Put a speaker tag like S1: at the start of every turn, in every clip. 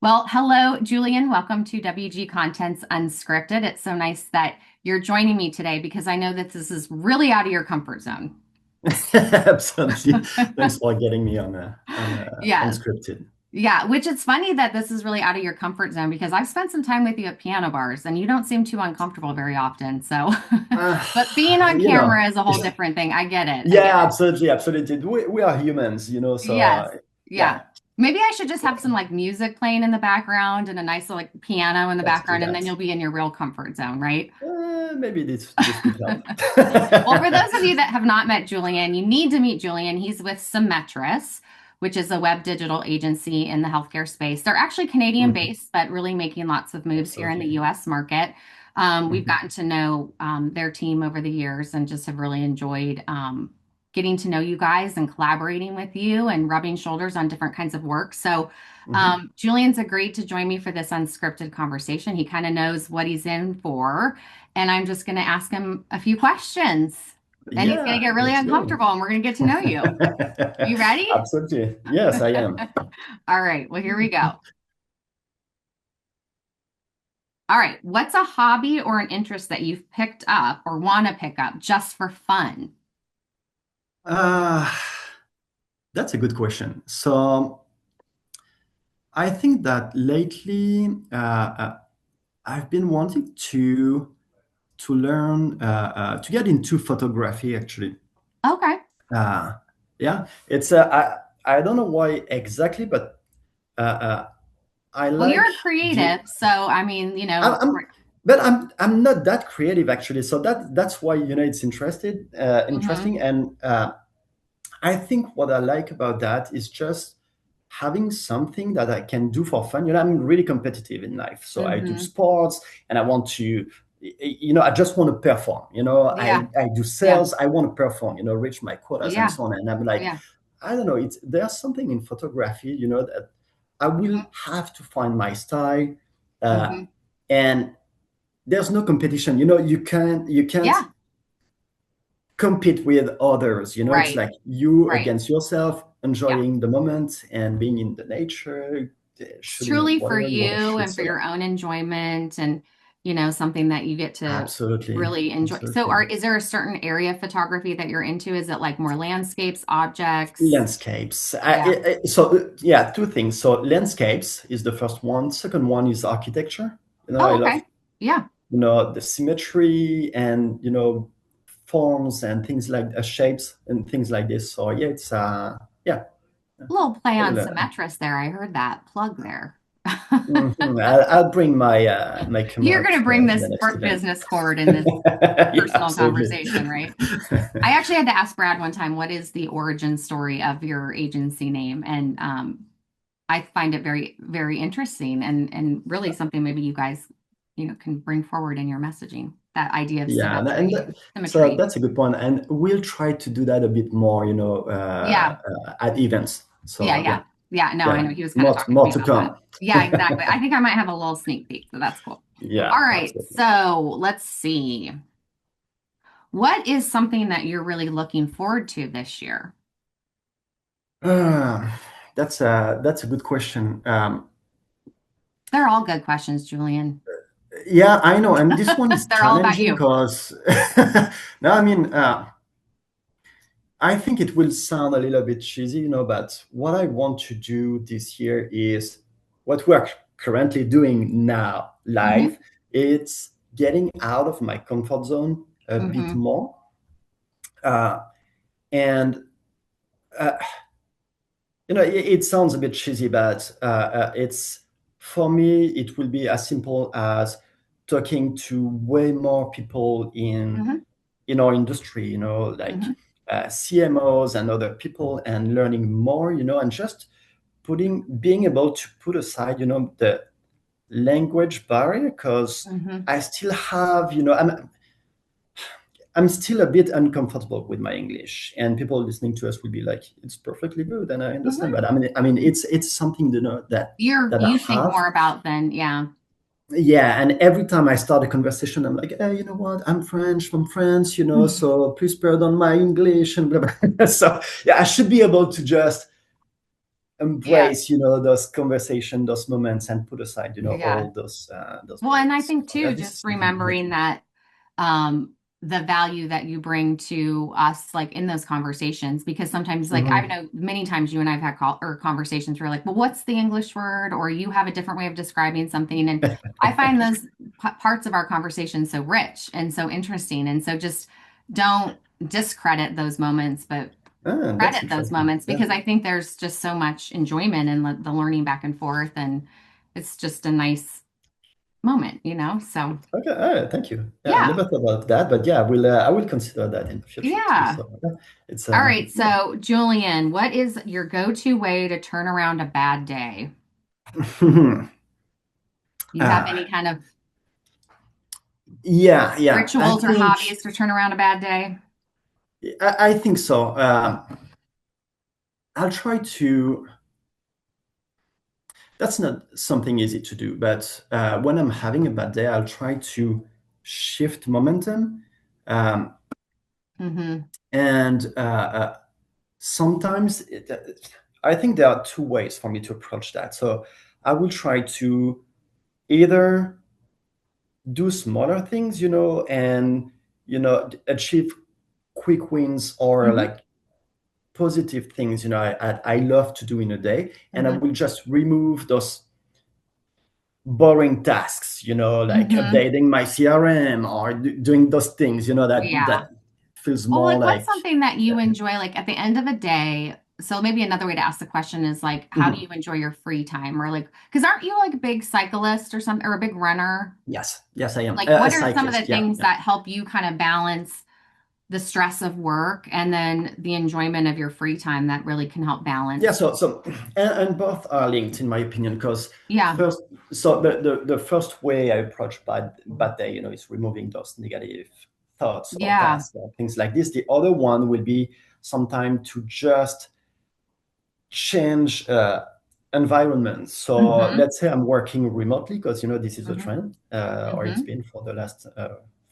S1: Well, hello, Julian. Welcome to WG Content's Unscripted. It's so nice that you're joining me today because I know that this is really out of your comfort zone.
S2: Absolutely. Thanks for getting me on
S1: Yeah,
S2: unscripted.
S1: yeah, which it's funny that this is really out of your comfort zone because I've spent some time with you at piano bars and you don't seem too uncomfortable very often. So,
S2: Uh,
S1: but being on
S2: you know,
S1: camera is a whole different thing. I get it. I get
S2: yeah,
S1: it.
S2: absolutely, absolutely. We are humans, so
S1: Yes. Yeah.
S2: yeah,
S1: Maybe I should just have some like music playing in the background and a nice like piano in the
S2: let's do
S1: background, and then
S2: that.
S1: you'll be in your real comfort zone, right?
S2: Maybe this would help.
S1: Well, for those of you that have not met Julian, you need to meet Julian. He's with Symetris, which is a web digital agency in the healthcare space. They're actually Canadian
S2: Mhm.
S1: based, but really making lots of moves here in the
S2: Absolutely.
S1: US market. We've
S2: Mhm.
S1: gotten to know their team over the years and just have really enjoyed getting to know you guys and collaborating with you and rubbing shoulders on different kinds of work. So,
S2: Mhm.
S1: Julian's agreed to join me for this unscripted conversation. He kind of knows what he's in for, and I'm just going to ask him a few questions. And he's going to
S2: Yeah,
S1: get really
S2: let's go.
S1: uncomfortable and we're going to get to know you. You ready?
S2: Absolutely. Yes, I am.
S1: All right. Well, here we go. All right. What's a hobby or an interest that you've picked up or want to pick up just for fun?
S2: Uh, that's a good question. So I think that lately I've been wanting to learn to get into photography actually.
S1: Okay.
S2: Uh, yeah, it's I don't know why exactly, but uh, uh, I
S1: Well, you're
S2: like
S1: a
S2: the
S1: creative. So, I mean,
S2: I'm but I'm not that creative actually. So that's why it's
S1: mhm,
S2: interesting, and I think what I like about that is just having something that I can do for fun. I'm really competitive in life. So I do
S1: mhm.
S2: sports and I want to, I just want to perform.
S1: Yeah.
S2: I do
S1: Yeah.
S2: sales, I want to perform, reach my quotas and
S1: Yeah.
S2: so on. And I'm like,
S1: Yeah.
S2: I don't know, there's something in photography, that I will
S1: Mhm,
S2: have to find my style. Uh,
S1: mhm.
S2: and there's no competition. You can't
S1: Yeah.
S2: compete with others. It's
S1: Right.
S2: like you
S1: Right.
S2: against yourself,
S1: Yeah.
S2: enjoying the moment and being in the nature,
S1: It's
S2: shooting
S1: truly for
S2: whatever you want to
S1: you
S2: shoot.
S1: and for
S2: So yeah,
S1: your own enjoyment and something that you get to
S2: absolutely,
S1: really enjoy. So
S2: absolutely.
S1: is there a certain area of photography that you're into? Is it like more landscapes, objects?
S2: Landscapes.
S1: Yeah.
S2: Yeah, two things. So landscapes is the first one. Second one is architecture. I
S1: Oh,
S2: love
S1: okay. Yeah.
S2: the symmetry and forms and things like shapes and things like this. So yeah, it's yeah.
S1: A little play
S2: I
S1: on
S2: will,
S1: Symetris there. I heard that plug there.
S2: I'll bring my
S1: You're
S2: camera
S1: going to bring
S2: to
S1: this
S2: the next event.
S1: business forward in this
S2: Yeah,
S1: personal
S2: absolutely.
S1: conversation, right? I actually had to ask Brad one time, what is the origin story of your agency name? And I find it very, very interesting and really something maybe you guys, can bring forward in your messaging, that idea of
S2: Yeah,
S1: symmetry,
S2: so
S1: symmetry.
S2: that's a good point, and we'll try to do that a bit more,
S1: Yeah,
S2: at events.
S1: yeah,
S2: So
S1: yeah.
S2: yeah,
S1: Yeah, no, I
S2: yeah,
S1: know he was kind of
S2: more
S1: talking to
S2: more
S1: me
S2: to
S1: about that.
S2: come.
S1: Yeah, exactly. I think I might have a little sneak peek, so that's cool. All
S2: Yeah,
S1: right,
S2: absolutely.
S1: so let's see. What is something that you're really looking forward to this year?
S2: Uh, that's a good question.
S1: They're all good questions, Julian.
S2: Yeah, I know, and this one is
S1: They're all about
S2: challenging
S1: you.
S2: because no, I mean, I think it will sound a little bit cheesy, but what I want to do this year is what we're currently doing now
S1: Hmm.
S2: live. It's getting out of my comfort zone a bit
S1: Hmm.
S2: more. Uh, and, uh, it sounds a bit cheesy, but for me, it will be as simple as talking to way more people
S1: Hmm.
S2: in our industry, like
S1: Hmm.
S2: CMOs and other people, and learning more, and just being able to put aside, the language barrier, because
S1: Hmm.
S2: I still have, I'm still a bit uncomfortable with my English, and people listening to us will be like, "It's perfectly good," and I understand.
S1: Hmm.
S2: But I mean, it's something that
S1: You
S2: I
S1: think
S2: have.
S1: more about than, yeah.
S2: Yeah, and every time I start a conversation, I'm like, you know what? I'm French from France, so please pardon my English and blah blah. So yeah, I should be able to just
S1: Yeah.
S2: embrace, those conversation, those moments, and put aside,
S1: Yeah.
S2: all those
S1: Well, and I
S2: burdens.
S1: think
S2: So, yeah,
S1: too,
S2: this is
S1: just
S2: something I'm
S1: remembering
S2: making.
S1: that the value that you bring to us, like in those conversations, because sometimes, like I
S2: Hmm.
S1: know many times you and I've had call or conversations where like, well, what's the English word? Or you have a different way of describing something. And I find those parts of our conversation so rich and so interesting. And so just don't discredit those moments, but
S2: That's
S1: credit those
S2: interesting.
S1: moments
S2: Yeah.
S1: because I think there's just so much enjoyment in the learning back and forth. And it's just a nice moment, you know? So,
S2: Okay. Thank you. Yeah, I
S1: yeah,
S2: never thought about that, but yeah, I will consider that in the future too.
S1: yeah.
S2: So, yeah, it's
S1: All right. So, Julian, what is your go-to way to turn around a bad day?
S2: yeah.
S1: You have
S2: uh,
S1: any kind of
S2: yeah.
S1: rituals or hobbies to turn around a bad day?
S2: I think so. I'll try to. That's not something easy to do, but when I'm having a bad day, I'll try to shift momentum. Um,
S1: Mm-hmm.
S2: and sometimes I think there are two ways for me to approach that. So I will try to either do smaller things, and achieve quick wins, or
S1: Mm-hmm.
S2: like positive things, I love to do in a day, and I
S1: Mm-hmm.
S2: will just remove those boring tasks, like
S1: Mm-hmm.
S2: updating my CRM, or doing those things,
S1: Yeah.
S2: that feels
S1: Well,
S2: more
S1: like what's
S2: like.
S1: something that you enjoy like at the end of a day? So maybe another way to ask the question is like, how do you
S2: Mhm.
S1: enjoy your free time? Or like, because aren't you like a big cyclist or something or a big runner?
S2: Yes, I am
S1: Like,
S2: a
S1: what are some of the
S2: cyclist. Yeah,
S1: things
S2: yeah.
S1: that help you kind of balance the stress of work and then the enjoyment of your free time that really can help
S2: Yeah,
S1: balance?
S2: so and both are linked in my opinion, because
S1: Yeah.
S2: first, so the first way I approach bad day, is removing those negative thoughts or
S1: Yeah.
S2: tasks or things like this. The other one will be sometime to just change environment. So
S1: Mm-hmm.
S2: let's say I'm working remotely, because this is a
S1: Mm-hmm.
S2: trend, or it's
S1: Mm-hmm.
S2: been for the last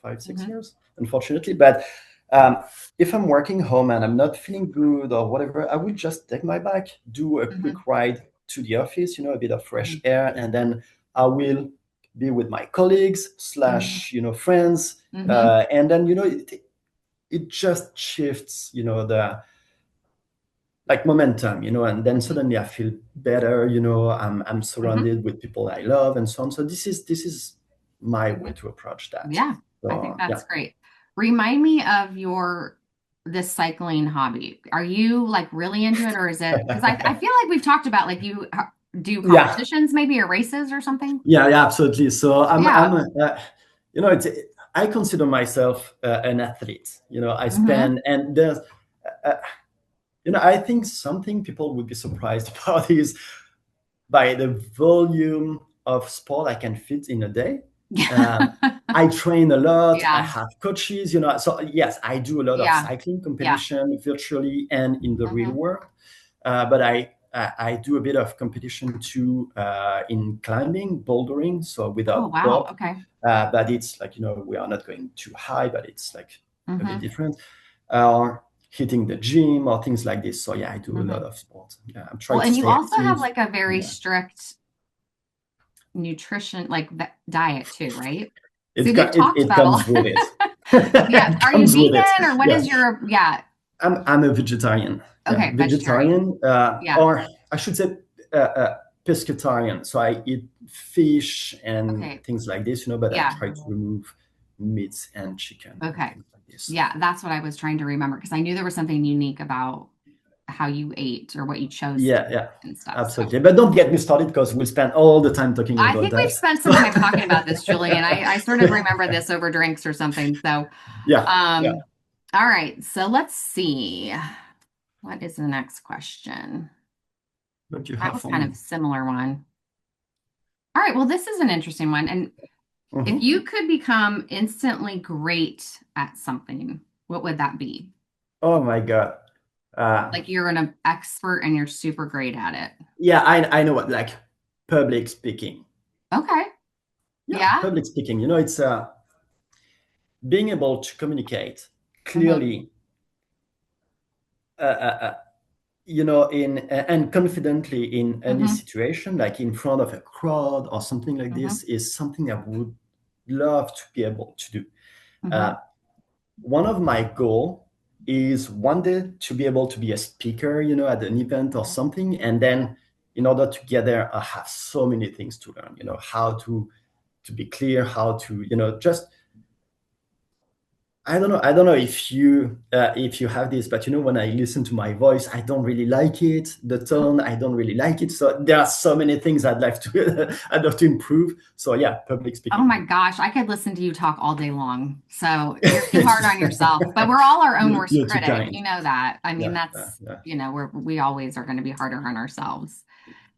S2: 5 6
S1: Mm-hmm.
S2: years, unfortunately. But if I'm working home and I'm not feeling good or whatever, I will just take my bike, do a
S1: Mm-hmm.
S2: quick ride to the office, a bit of fresh
S1: Mm-hmm.
S2: air, and then I will be with my colleagues
S1: Mm-hmm.
S2: slash friends,
S1: Mm-hmm.
S2: and then it just shifts the like momentum, and then
S1: Mm-hmm.
S2: suddenly I feel better, I'm
S1: Mm-hmm.
S2: surrounded with people I love, and so on. So this is my way
S1: Mm-hmm.
S2: to approach that.
S1: Yeah, I think
S2: So yeah.
S1: that's great. Remind me of your this cycling hobby. Are you like really into it or is it because I feel like we've talked about like you do
S2: Yeah,
S1: competitions maybe or races or something?
S2: yeah, absolutely. So I'm
S1: Yeah.
S2: it's I consider myself an athlete. I
S1: Mm-hmm.
S2: spend, and there's uh, I think something people would be surprised about is by the volume of sport I can fit in a day.
S1: Yeah.
S2: Um, I train a lot. I
S1: Yeah.
S2: have coaches. So yes, I do a lot of
S1: Yeah.
S2: cycling
S1: Yeah.
S2: competition virtually and in the real
S1: Mm-hmm.
S2: world. But I do a bit of competition too, in climbing, bouldering, so
S1: Oh,
S2: without
S1: wow.
S2: rope.
S1: Okay.
S2: But it's like, we are not going too high, but it's like a bit
S1: Mm-hmm.
S2: different. Or hitting the gym or things like this. So yeah, I do a lot
S1: Mm-hmm.
S2: of sports. Yeah, I'm
S1: Well,
S2: trying to
S1: and you
S2: stay
S1: also have
S2: active.
S1: like a very
S2: Yeah.
S1: strict nutrition like diet too, right? See,
S2: It,
S1: we've talked
S2: it
S1: about a
S2: comes with
S1: lot.
S2: it.
S1: Yeah.
S2: It
S1: Are you
S2: comes with it.
S1: vegan or what
S2: Yeah.
S1: is your, yeah.
S2: I'm a vegetarian. Yeah,
S1: Okay. Vegetarian.
S2: vegetarian,
S1: Yeah.
S2: or I should say pescatarian. So I eat fish and
S1: Okay.
S2: things like this, but I
S1: Yeah.
S2: try to remove meats and chicken and
S1: Okay.
S2: things like this.
S1: Yeah. That's what I was trying to remember because I knew there was something unique about how you ate or what you chose to
S2: Yeah,
S1: eat
S2: yeah,
S1: and stuff. So
S2: absolutely. But don't get me started, because we'll spend all the time talking
S1: I
S2: about
S1: think we've
S2: that.
S1: spent some time talking about this, Julie, and I sort of remember this over drinks or something. So,
S2: Yeah, yeah.
S1: um, all right. So let's see. What is the next question?
S2: What you
S1: That
S2: have
S1: was
S2: for
S1: kind of
S2: me?
S1: a similar one. All right. Well, this is an interesting one. And if
S2: Mhm.
S1: you could become instantly great at something, what would that be?
S2: Oh my God. Uh,
S1: Like you're an expert and you're super great at it.
S2: yeah, I know what, like, public speaking.
S1: Okay.
S2: Yeah,
S1: Yeah.
S2: public speaking. It's being able to communicate
S1: Hmm.
S2: clearly, uh, uh, uh, in and confidently in any
S1: Mm-hmm.
S2: situation, like in front of a crowd or something like
S1: Mm-hmm.
S2: this, is something I would love to be able to do.
S1: Mm-hmm.
S2: Uh, One of my goal is one day to be able to be a speaker, at an event or something, and then in order to get there, I have so many things to learn. How to be clear, how to, just I don't know. I don't know if you have this, but when I listen to my voice, I don't really like it. The tone, I don't really like it. So there are so many things I'd like to I'd love to improve. So yeah, public
S1: Oh
S2: speaking.
S1: my gosh, I could listen to you talk all day long. So you're too hard on yourself. But we're all our own worst
S2: You're too
S1: critic.
S2: kind.
S1: You know that. I mean,
S2: Yeah,
S1: that's, we always are going to be harder on ourselves.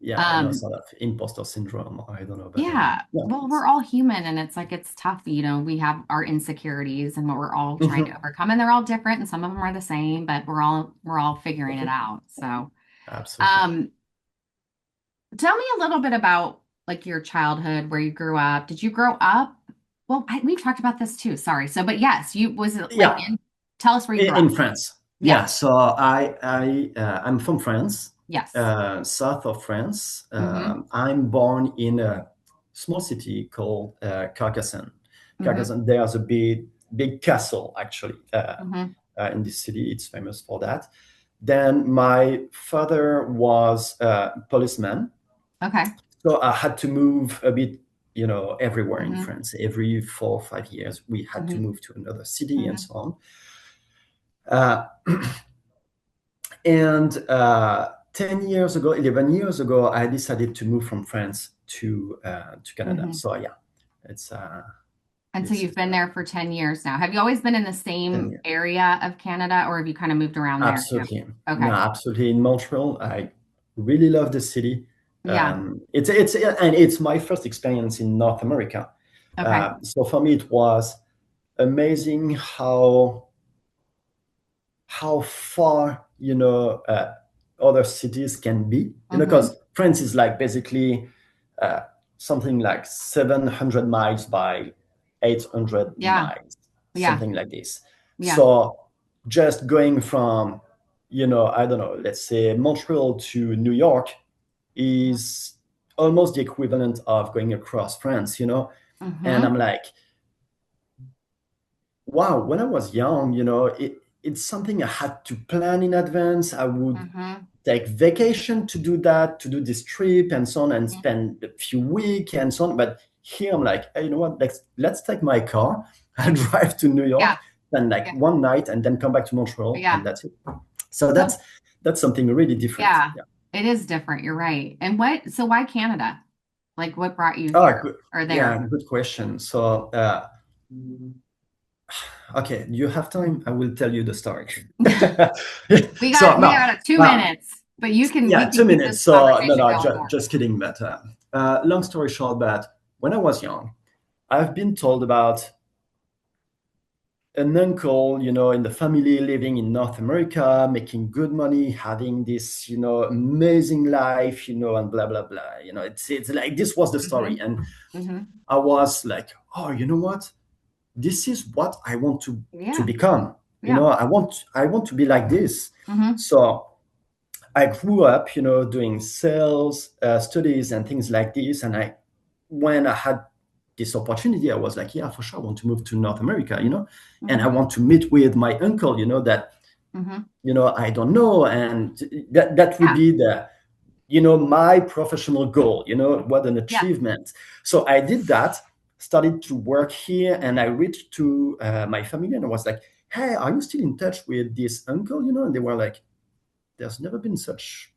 S2: yeah.
S1: Um,
S2: Sort of imposter syndrome. I don't know, but
S1: yeah.
S2: yeah.
S1: Well, we're all human and it's like it's tough. We have our insecurities and what we're all trying to
S2: Mhm,
S1: overcome. And they're all different and some of them are the same, but we're all figuring it
S2: mhm.
S1: out. So
S2: Absolutely.
S1: um tell me a little bit about like your childhood, where you grew up. Did you grow up? Well, we've talked about this too. Sorry. So, but yes, was it like
S2: Yeah,
S1: tell us where you grew
S2: in
S1: up.
S2: France.
S1: Yeah.
S2: Yeah, so I'm from France,
S1: Yes.
S2: south of France.
S1: Mm-hmm.
S2: I'm born in a small city called Carcassonne.
S1: Mm-hmm.
S2: Carcassonne, there's a big castle actually
S1: Mm-hmm.
S2: in this city. It's famous for that. Then my father was a policeman,
S1: Okay.
S2: so I had to move a bit, everywhere in
S1: Mm-hmm.
S2: France. Every 4 or 5 years, we had to
S1: Mm-hmm.
S2: move to another city and
S1: Mm-hmm.
S2: so on. Uh, and 10 years ago, 11 years ago, I decided to move from France to Canada.
S1: Mm-hmm.
S2: So yeah, it's
S1: And so
S2: this
S1: you've
S2: is
S1: been there for 10 years now. Have you always been in the
S2: 10
S1: same
S2: years.
S1: area of Canada or have you kind of moved around there too?
S2: Absolutely. No,
S1: Okay.
S2: absolutely. In Montreal, I really love the city.
S1: Yeah.
S2: It's my first experience in North America.
S1: Okay.
S2: So for me, it was amazing how far other cities can be,
S1: Mm-hmm.
S2: because France is like basically uh, something like 700 miles by 800
S1: Yeah.
S2: miles,
S1: Yeah.
S2: something like this.
S1: Yeah.
S2: So just going from I don't know, let's say Montreal to New York is almost the equivalent of going across France. And
S1: Mm-hmm.
S2: I'm like, wow, when I was young, it's something I had to plan in advance. I would
S1: Mm-hmm.
S2: take vacation to do that, to do this trip and so on, and
S1: Mm-hmm.
S2: spend a few weeks and so on. But here I'm like, hey, you know what? Let's take my car and drive to New York,
S1: Yeah.
S2: then like
S1: Yeah.
S2: one night, and then come back to Montreal, and
S1: Yeah.
S2: that's it. So
S1: So
S2: that's something really different.
S1: yeah,
S2: Yeah.
S1: it is different. You're right. And so why Canada? Like what brought you
S2: Oh,
S1: here
S2: good.
S1: or
S2: Yeah,
S1: there?
S2: good question. So, okay, you have time? I will tell you the story.
S1: We
S2: So
S1: got we
S2: no,
S1: got 2 minutes, but we
S2: yeah,
S1: can
S2: two
S1: keep this
S2: minutes. So no,
S1: conversation
S2: no,
S1: going more.
S2: just kidding. But long story short, but when I was young, I've been told about an uncle, in the family living in North America, making good money, having this, amazing life, and blah blah blah. It's like this was the story,
S1: Hmm.
S2: and
S1: Hmm.
S2: I was like, oh, you know what? This is what I want to
S1: Yeah.
S2: become.
S1: Yeah.
S2: I want to be like this.
S1: Hmm.
S2: So I grew up, doing sales studies and things like this. And when I had this opportunity, I was like, yeah, for sure, I want to move to North America, and I
S1: Hmm.
S2: want to meet with my uncle, that
S1: Hmm.
S2: I don't know, and that would
S1: Yeah.
S2: be my professional goal. What an
S1: Yeah.
S2: achievement. So I did that, started to work here, and I reached to my family, and I was like, hey, are you still in touch with this uncle? And they were like, there's never been such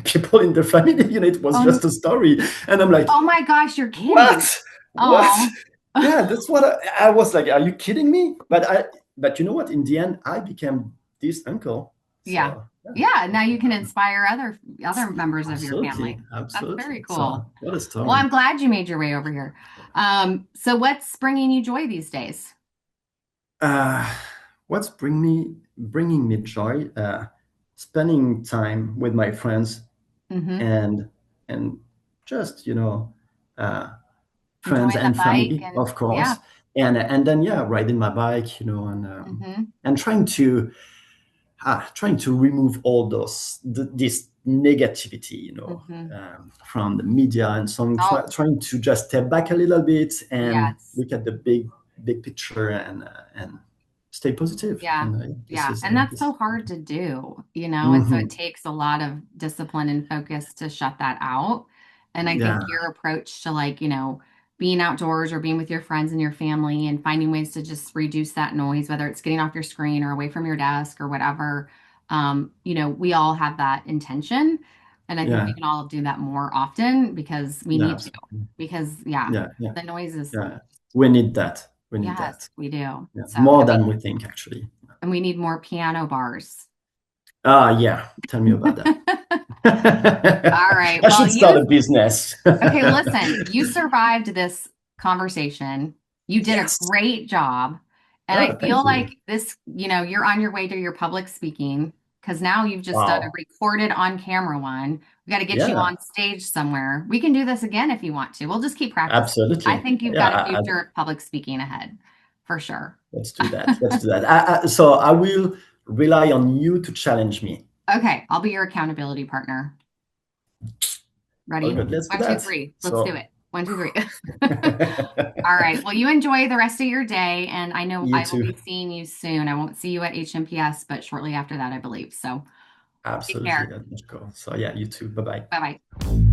S2: people in the family. It was
S1: Oh,
S2: just a story. And I'm like,
S1: oh my gosh, you're kidding.
S2: what?
S1: Oh.
S2: Yeah, that's what I was like, are you kidding me? But you know what, in the end I became this uncle.
S1: Yeah.
S2: So yeah,
S1: Yeah. Now
S2: that's
S1: you
S2: what
S1: can
S2: happened.
S1: inspire other members of your
S2: Absolutely,
S1: family. That's
S2: absolutely.
S1: very
S2: So
S1: cool.
S2: what a
S1: Well,
S2: story.
S1: I'm glad you made your way over here. So what's bringing you joy these days?
S2: uh what's bringing me joy? Spending time with my friends,
S1: Hmm.
S2: and and just uh friends
S1: Enjoying the
S2: and
S1: bike
S2: family,
S1: and
S2: of
S1: yeah.
S2: course. And then, yeah, riding my bike, and
S1: Hmm.
S2: and trying to, trying to remove all this negativity,
S1: Hmm.
S2: from the media and so on,
S1: Oh,
S2: trying to just step back a little bit and
S1: yes.
S2: look at the big picture and stay positive.
S1: Yeah.
S2: And this
S1: Yeah.
S2: is
S1: And that's
S2: this.
S1: so hard to do, and so it
S2: Mhm.
S1: takes a lot of discipline and focus to shut that out. And I think
S2: Yeah,
S1: your approach to like, being outdoors or being with your friends and your family and finding ways to just reduce that noise, whether it's getting off your screen or away from your desk or whatever, we all have that intention. And I think we
S2: yeah,
S1: can all do that more often because we
S2: yeah,
S1: need to.
S2: absolutely.
S1: Because, yeah,
S2: Yeah, yeah,
S1: the noise is,
S2: yeah. We need that. We need
S1: yes,
S2: that.
S1: we do.
S2: Yeah,
S1: So,
S2: more than we think, actually.
S1: and we need more piano bars.
S2: Yeah. Tell me about that.
S1: All right.
S2: I
S1: Well,
S2: should start a business.
S1: okay, listen, you survived this conversation. You did a
S2: Yes.
S1: great job. And I
S2: Oh, thank
S1: feel
S2: you.
S1: like this, you're on your way to your public speaking because now you've just done a
S2: Wow.
S1: recorded on camera one. We got to get you
S2: Yeah,
S1: on stage somewhere. We can do this again if you want to. We'll just keep practicing. I
S2: absolutely.
S1: think you've
S2: Yeah,
S1: got a future of public speaking ahead for sure.
S2: let's do that. Let's do that. So I will rely on you to challenge me.
S1: Okay, I'll be your accountability partner.
S2: Oh,
S1: Ready?
S2: good. Let's do
S1: One, two,
S2: that.
S1: three. Let's do
S2: So,
S1: it. One, two, three. All right. Well, you enjoy the rest of your day, and I know
S2: you
S1: I will
S2: too.
S1: be seeing you soon. I won't see you at HMPS, but shortly after that, I believe. So take
S2: Absolutely.
S1: care.
S2: That's cool. So, yeah, you too. Bye bye.
S1: Bye bye.